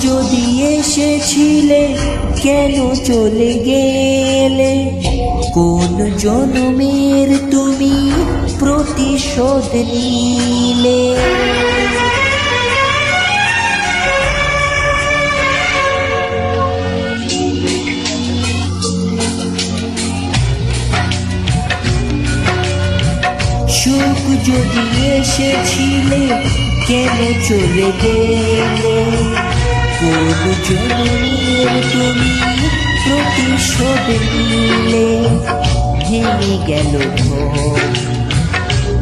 যদি এসেছিলে কেন চলে গেলে? কোন জন্মের তুমি প্রতিশোধ নিলে? সুখ যদি এসেছিলে কেন চলে গেলে? কোন জন্মের তুমি প্রতিশোধ নিলে? ভেঙে গেল ঘর,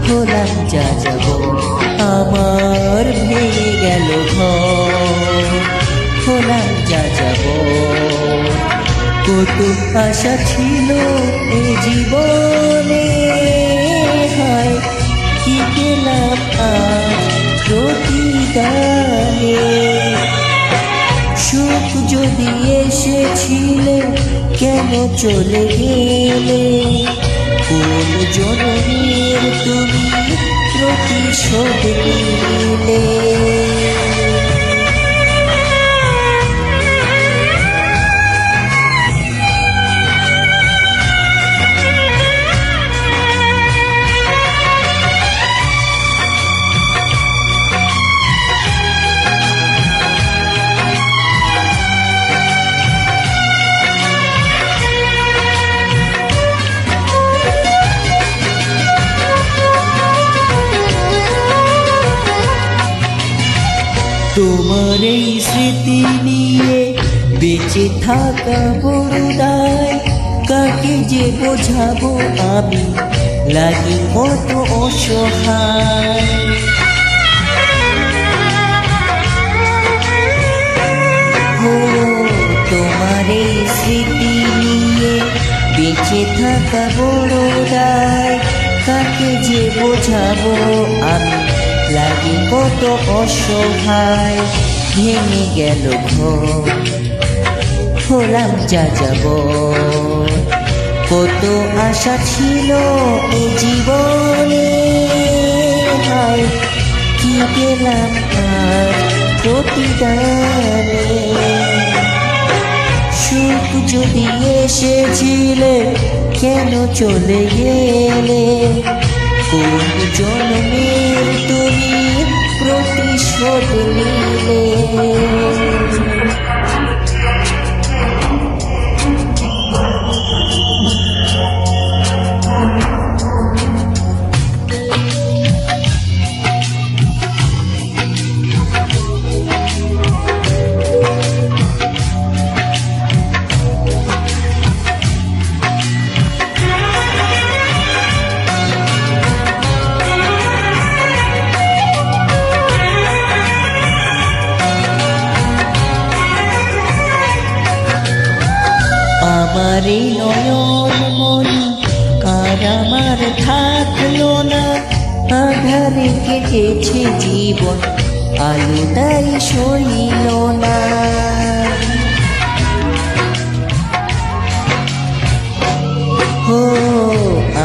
হলাম যা যাব, আমার ভেঙে গেল ঘর, হলাম যা যাব। কত আশা ছিল এ জীবনে, হায় কি পেলাম আজ প্রতিদানে? সুখ যদি এসেছিলে কেন চলে গেলে? কোন জন্মের তুমি প্রতিশোধ নিলে? তোমার এই স্মৃতি নিয়ে বেঁচে থাকা বড় দায়, কাকে যে বোঝাবো আমি, লাগি কত অসহায়। ও তোমার এই স্মৃতি নিয়ে বেঁচে থাকা বড় দায়, কাকে যে বোঝাবো আমি, লাগি কত অসহায়। ভেঙে গেল ঘর, হলাম যা যাব, কত আশা ছিল এ জীবনে, হায় কি পেলাম আর প্রতিদানে? সুখ যদি এসেছিলে কেন চলে গেলে? কোন জন্মের তুমি প্রতিশোধ নিলে? আমার এই নয়ন মনি আর আমার থাকলো না, আধারে কেটেছে জীবন, আলোটাই সইল না। ও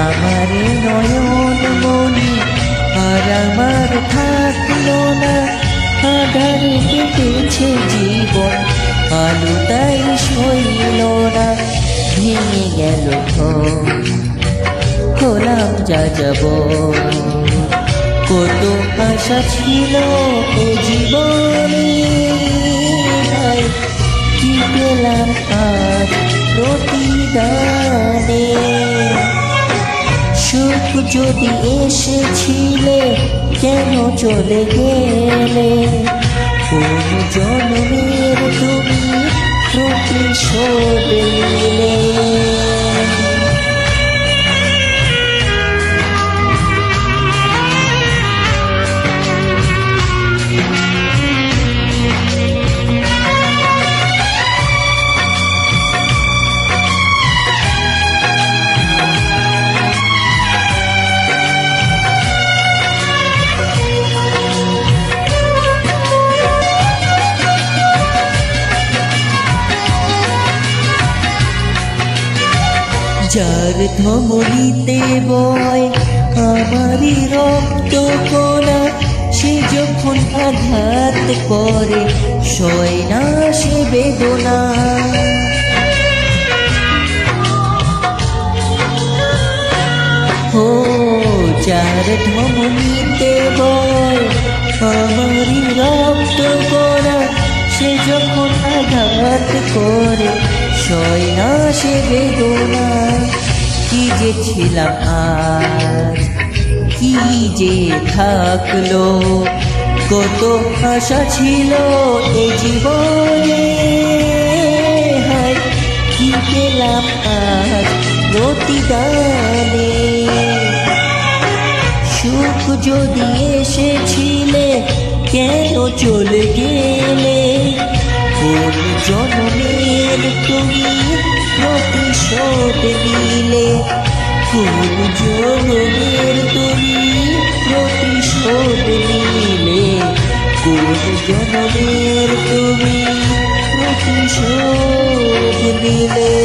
আমার এই নয়ন মনি আর আমার থাকলো না, আধারে কেটেছে জীবন, আলোটাই সইল না। ভেঙে গেল ঘর, হলাম যা যাব, কত আশা ছিল এ জীবনে, কি পেলাম আজ প্রতিদানে? সুখ যদি এসেছিলে কেন চলে গেলে? কোন জন্মের তুমি প্রতিশোধ নিলে? যার ধমনীতে বয় আমারই রক্ত কণা, সে যখন আঘাত করে সয় না সে বেদনা। ও যার ধমনীতে বয় আমারই রক্ত করা, সে যখন আঘাত করে সয় না সে বেদনা। কি যে ছিলাম আজ, কি যে থাকলো, কত আশা ছিল এ জীবনে, হায় কি পেলাম আজ প্রতিদানে। সুখ যদি এসেছিলে কেন চলে গেলে, কোন জন্মের তুমি প্রতিশোধ নিলে, কোন জন্মের তুমি প্রতিশোধ নিলে, কোন জন্মের তুমি প্রতিশোধ নিলে।